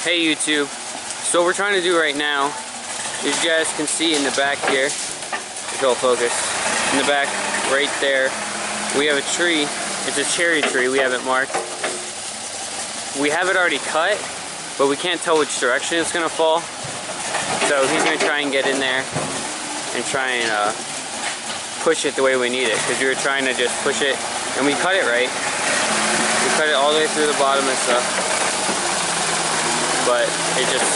Hey YouTube, so what we're trying to do right now, as you guys can see in the back here, go focus, in the back right there, we have a tree. It's a cherry tree, we have it marked. We have it already cut, but we can't tell which direction it's going to fall. So he's going to try and get in there and try and push it the way we need it, because we were trying to just push it, and we cut it right. We cut it all the way through the bottom and stuff, but it just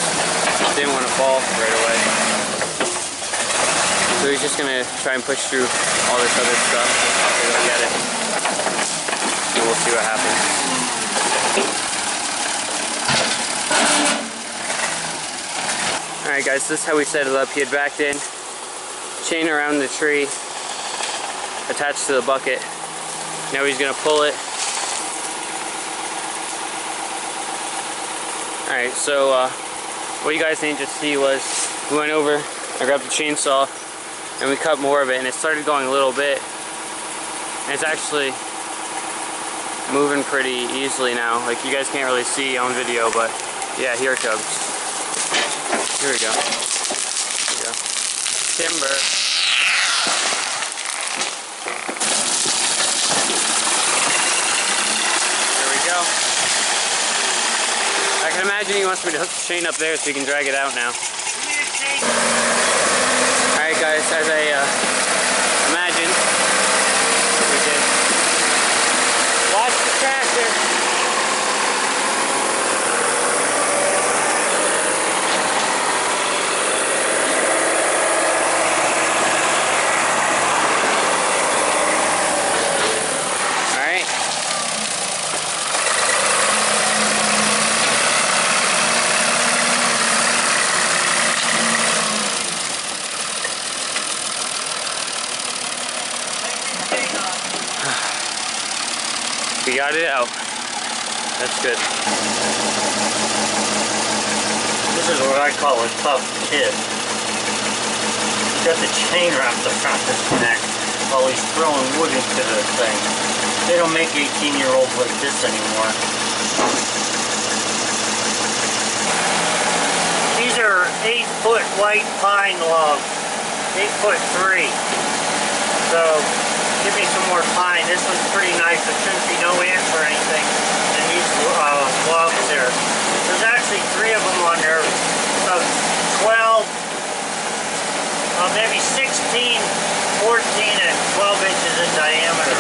didn't want to fall right away. So he's just going to try and push through all this other stuff to go get it, and we'll see what happens. Alright guys, this is how we set it up. He had backed in, chain around the tree, attached to the bucket. Now he's going to pull it. Alright, so what you guys didn't just see was we went over, I grabbed the chainsaw, and we cut more of it, and it started going a little bit. And it's actually moving pretty easily now. Like, you guys can't really see on video, but yeah, here it comes. Here we go. Here we go. Timber. There we go. I can imagine he wants me to hook the chain up there so he can drag it out now. Alright guys, as I imagined, we did. Watch the tractor. We got it out. That's good. This is what I call a tough kid. He's got the chain wrapped around his neck while he's throwing wood into the thing. They don't make 18-year-olds like this anymore. These are 8-foot white pine logs. 8'3". So give me some more pine. This one's pretty nice. There shouldn't be no ants or anything in these logs here. There's actually 3 of them on there. So 12, maybe 16, 14, and 12 inches in diameter.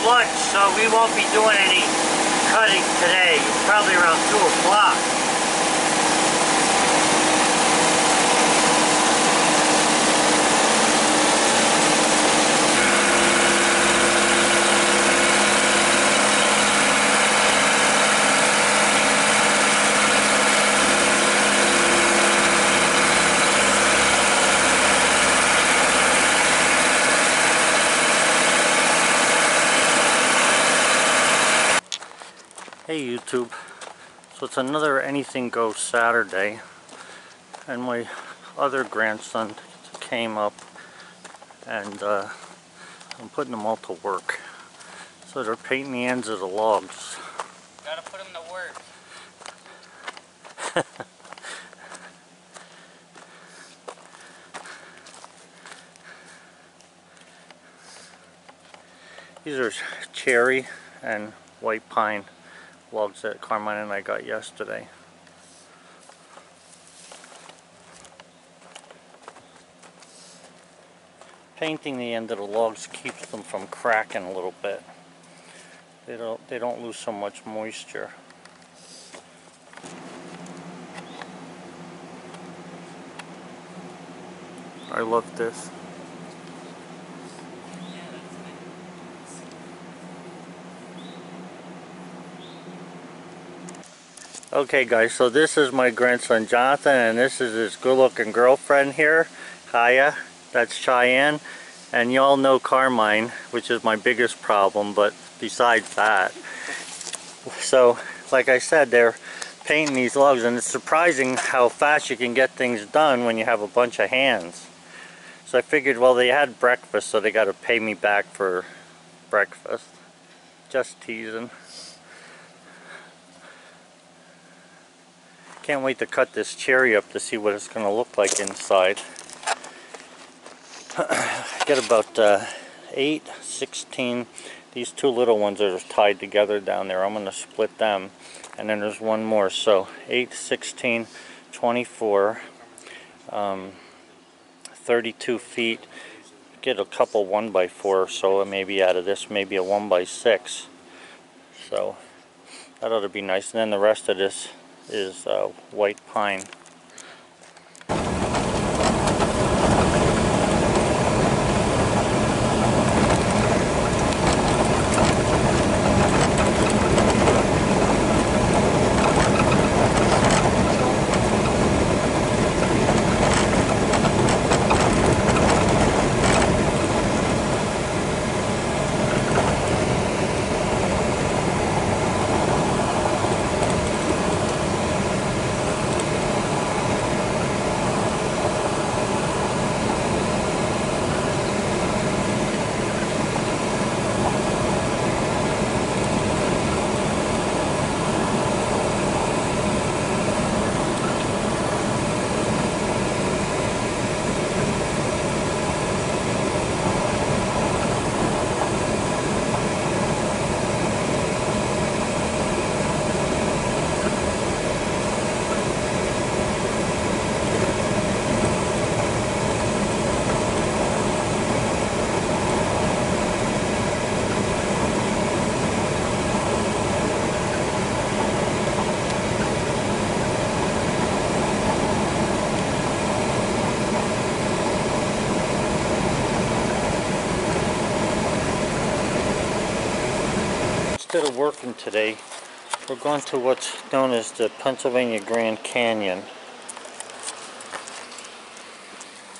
Lunch, so we won't be doing any cutting today. It's probably around 2 o'clock. Hey YouTube, so it's another Anything Goes Saturday, and my other grandson came up, and I'm putting them all to work. So they're painting the ends of the logs. Gotta put them to work. These are cherry and white pine logs that Carmine and I got yesterday. Painting the end of the logs keeps them from cracking a little bit. They don't lose so much moisture. I love this. Okay guys, so this is my grandson Jonathan, and this is his good-looking girlfriend here, Kaya. That's Cheyenne. And y'all know Carmine, which is my biggest problem, but besides that. So, like I said, they're painting these logs, and it's surprising how fast you can get things done when you have a bunch of hands. So I figured, well, they had breakfast, so they got to pay me back for breakfast. Just teasing. Can't wait to cut this cherry up to see what it's going to look like inside. I got about 8, 16. These two little ones are tied together down there. I'm going to split them. And then there's one more. So 8, 16, 24, 32 feet. Get a couple 1x4, so maybe out of this, maybe a 1x6. So that ought to be nice. And then the rest of this is white pine. Instead of working today, we're going to what's known as the Pennsylvania Grand Canyon.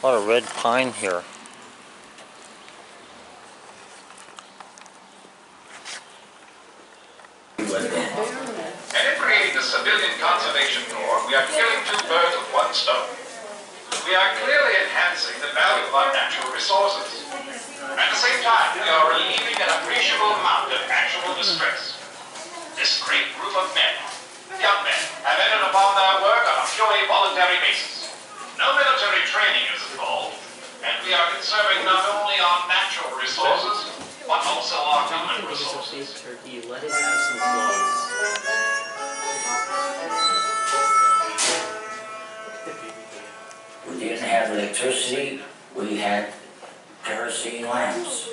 A lot of red pine here. And in creating the Civilian Conservation Corps, we are killing two birds with one stone. We are clearly enhancing the value of our natural resources. At the same time, we are relieving an appreciable amount of actual distress. This great group of men, young men, have entered upon their work on a purely voluntary basis. No military training is involved, and we are conserving not only our natural resources, but also our human resources. Turkey, let it have some claws. We didn't have electricity, we had kerosene lamps.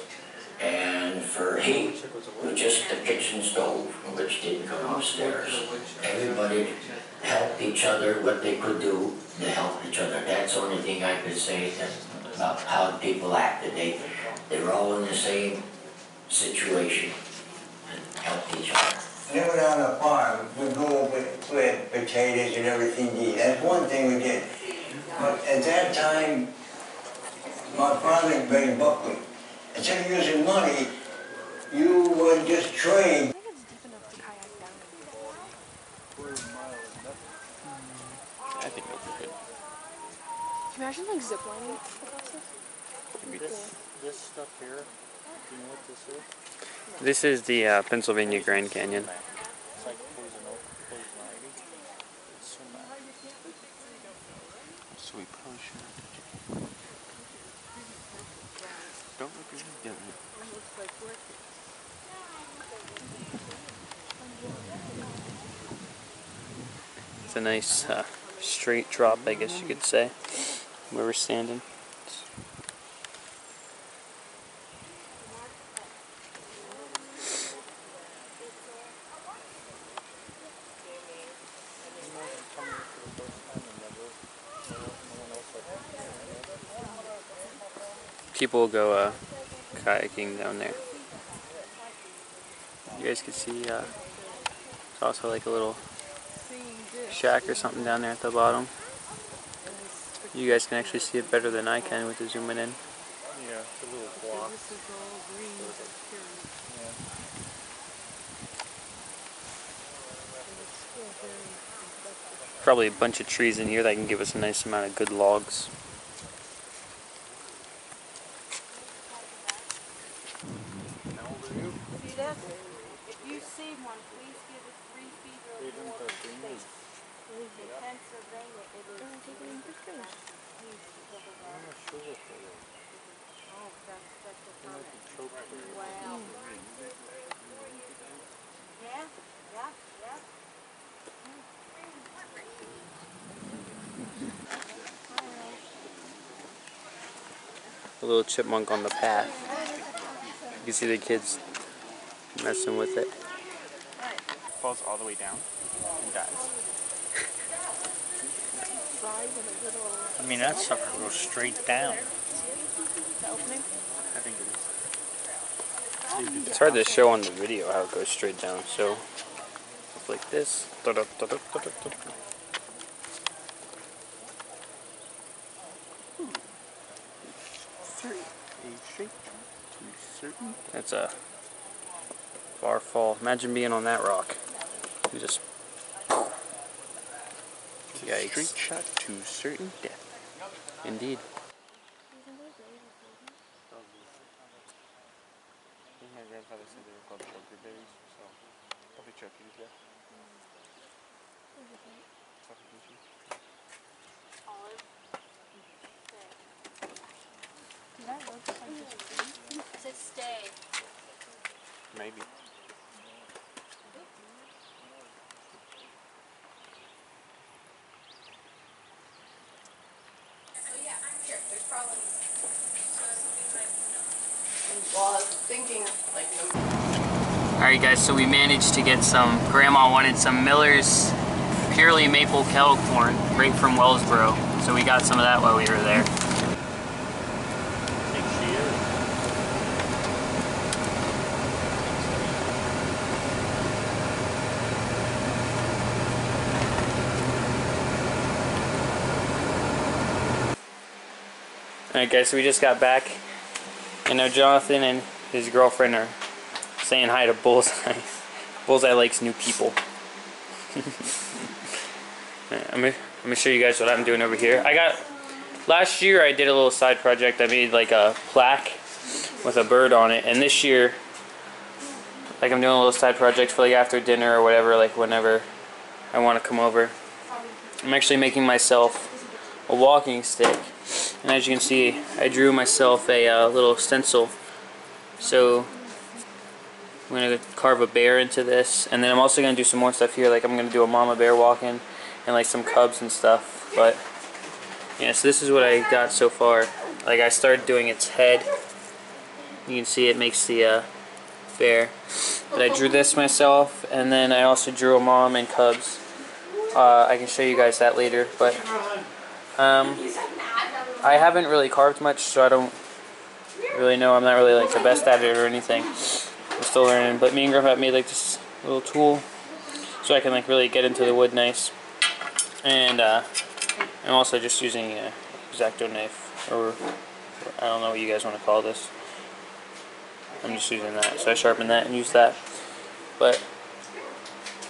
And for heat, we just the kitchen stove, which didn't come upstairs. Everybody helped each other what they could do to help each other. That's the only thing I could say about how people acted. They were all in the same situation and helped each other. Living on a farm, we go with potatoes and everything to eat. That's one thing we did. But at that time, my father made buckwheat. Instead of using money, you would just trade. I think it's deep enough to kayak down. I think it'll be good. Can you imagine like ziplining across this? This stuff here, do you know what this is? This is the Pennsylvania Grand Canyon. It's like poison oak, poison ivy. It's sumac. So we probably should. Don't look at me doing it. It's a nice straight drop, I guess you could say, where we're standing. People go kayaking down there. You guys can see it's also like a little shack or something down there at the bottom. You guys can actually see it better than I can with the zooming in. Yeah, it's a little block. Probably a bunch of trees in here that can give us a nice amount of good logs. See this? If you see one, please give it 3 feet or more of space. In Pennsylvania, it is Oh, that's special permit. Wow. Yeah, yeah, yeah. A little chipmunk on the path. You can see the kids messing with it. Falls all the way down and dies. I mean, that sucker goes straight down. I think it is. It's hard to show on the video how it goes straight down, so it's like this. That's a far fall. Imagine being on that rock. You just yikes. Straight shot to certain death. Indeed. My grandfather said they were called chokerberries, so probably chokers, yeah. Does it stay? Maybe. Well, I was thinking, like, Alright guys, so we managed to get some, Grandma wanted some Miller's purely maple kettle corn right from Wellsboro. So we got some of that while we were there. Alright guys, so we just got back. And now Jonathan and his girlfriend are saying hi to Bullseye. Bullseye likes new people. I'm gonna show you guys what I'm doing over here. Last year I did a little side project. I made like a plaque with a bird on it, and this year, like, I'm doing a little side project for like after dinner or whatever, like whenever I want to come over. I'm actually making myself a walking stick, and as you can see, I drew myself a little stencil. So I'm gonna carve a bear into this, and then I'm also gonna do some more stuff here. Like, I'm gonna do a mama bear walking and like some cubs and stuff. But yeah, so this is what I got so far. Like, I started doing its head. You can see it makes the bear. But I drew this myself, and then I also drew a mom and cubs. I can show you guys that later, but I haven't really carved much, so I don't really know. I'm not really like the best at it or anything. I'm still learning. But me and Grandpa made like this little tool so I can like really get into the wood nice. And I'm also just using a X-Acto knife, or I don't know what you guys want to call this. I'm just using that, so I sharpen that and use that. But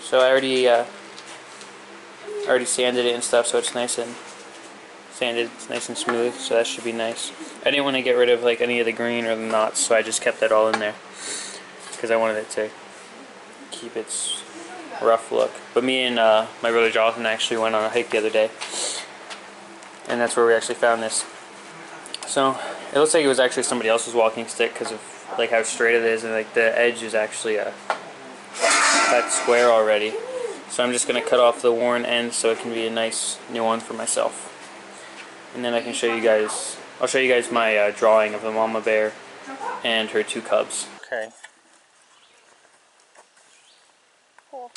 so I already sanded it and stuff, so it's nice and sanded, it's nice and smooth, so that should be nice. I didn't want to get rid of like any of the green or the knots, so I just kept that all in there because I wanted it to keep its rough look. But me and my brother Jonathan actually went on a hike the other day, and that's where we actually found this. So it looks like it was actually somebody else's walking stick because of like how straight it is, and like the edge is actually cut square already. So I'm just gonna cut off the worn ends so it can be a nice new one for myself. And then I can show you guys, I'll show you guys my drawing of the mama bear and her 2 cubs. Okay. cool.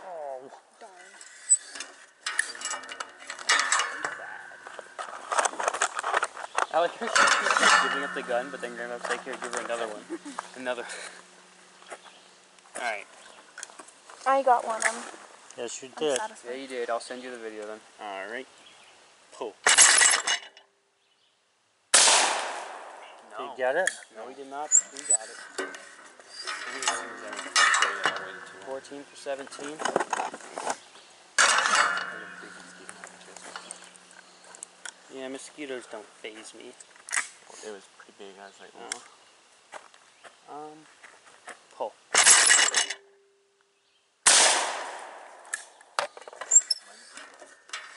Oh. Darn. I like her she's giving up the gun, but then Grandpa's like, here, give her another one. Another. Alright. I got one. Yes, you I'm did. satisfied. Yeah, you did. I'll send you the video then. Alright. Pull. No. Did you get it? No, we did not. We got it. 14 for 17. Yeah, mosquitoes don't faze me. It was pretty big. I was like, No. Pull.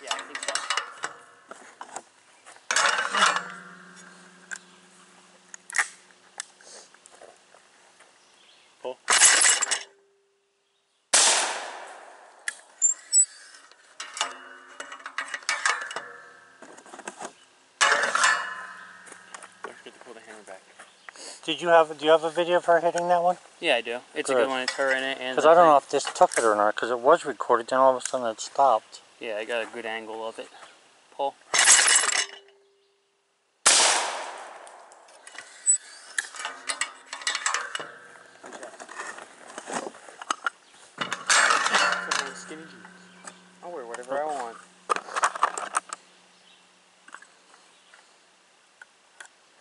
Yeah, I think so. Pull. Don't forget to pull the hammer back. Do you have a video of her hitting that one? Yeah, I do. It's a Good. good one. It's her in it. Because I don't know if this took it or not, because it was recorded, then all of a sudden it stopped. Yeah, I got a good angle of it. Pull. Skinny jeans. I'll wear whatever I want.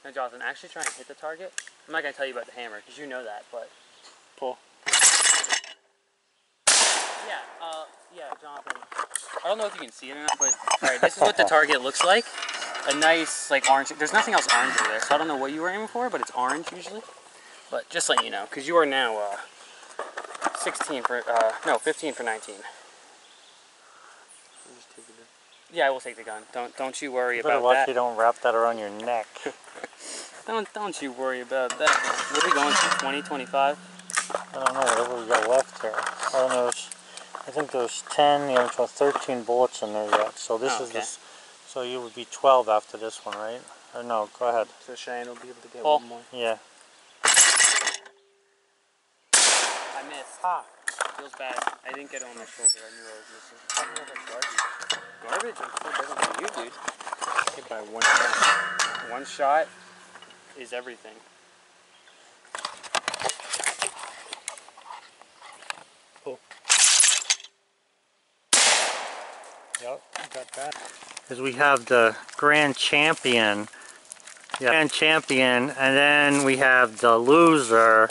Now, Jonathan, actually try and hit the target. I'm not going to tell you about the hammer, because you know that, but... Pull. Yeah, Jonathan. I don't know if you can see it or not, but... Alright, this is what the target looks like. A nice, like, orange... There's nothing else orange over there, so I don't know what you were aiming for, but it's orange usually. But just letting you know, because you are now, 15 for 19. Yeah, I will take the gun. Don't you worry about watch that. you don't wrap that around your neck. Don't you worry about that. What are we going to, 20, 25? I don't know, whatever we got left here. I don't know, I think there's 10, you have 13 bullets in there yet. So this is this. So you would be 12 after this one, right? Or no, go ahead. so Cheyenne will be able to get Pull. one more. Yeah. I missed. Ha! Feels bad. I didn't get it on my shoulder. I knew I was missing. I don't know if it's garbage. Garbage? I'm still better than you, dude. Hit by one shot. One shot is everything. Pull. Yep, got that. Because we have the grand champion. Yeah, grand champion, and then we have the loser.